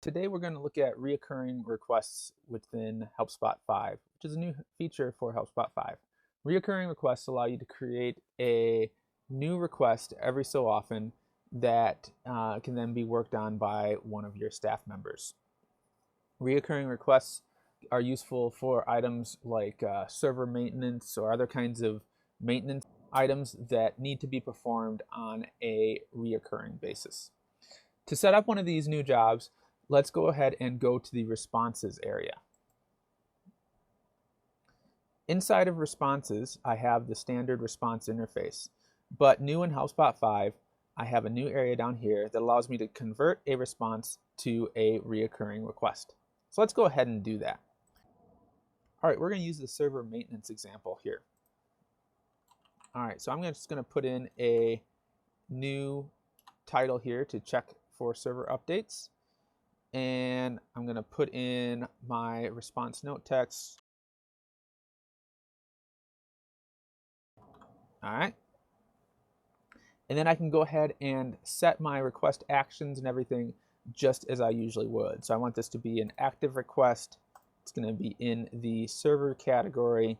Today we're going to look at reoccurring requests within HelpSpot 5, which is a new feature for HelpSpot 5. Reoccurring requests allow you to create a new request every so often that can then be worked on by one of your staff members. Reoccurring requests are useful for items like server maintenance or other kinds of maintenance items that need to be performed on a reoccurring basis. To set up one of these new jobs, let's go ahead and go to the responses area. Inside of responses, I have the standard response interface, but new in HelpSpot 5, I have a new area down here that allows me to convert a response to a reoccurring request. So let's go ahead and do that. All right, we're going to use the server maintenance example here. All right, so I'm just going to put in a new title here to check for server updates. And I'm going to put in my response note text. All right. And then I can go ahead and set my request actions and everything just as I usually would. So I want this to be an active request. It's going to be in the server category,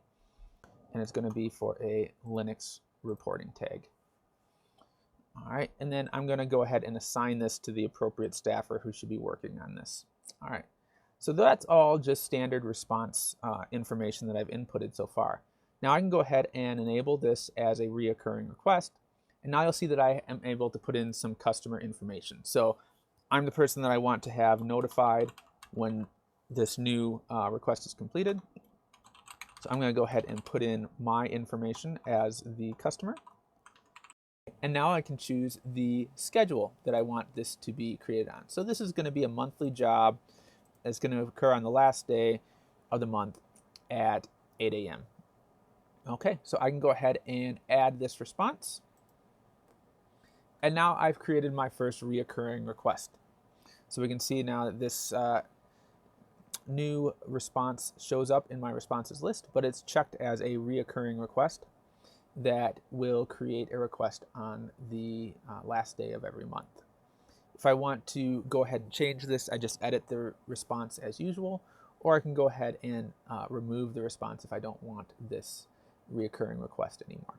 and it's going to be for a Linux reporting tag. All right, and then I'm going to go ahead and assign this to the appropriate staffer who should be working on this. All right, so that's all just standard response information that I've inputted so far. Now I can go ahead and enable this as a reoccurring request, and now you'll see that I am able to put in some customer information. So I'm the person that I want to have notified when this new request is completed. So I'm going to go ahead and put in my information as the customer. And now I can choose the schedule that I want this to be created on. So this is going to be a monthly job. It's going to occur on the last day of the month at 8 a.m. Okay, so I can go ahead and add this response. And now I've created my first reoccurring request. So we can see now that this new response shows up in my responses list, but it's checked as a reoccurring request that will create a request on the last day of every month. If I want to go ahead and change this, I just edit the response as usual, or I can go ahead and remove the response if I don't want this reoccurring request anymore.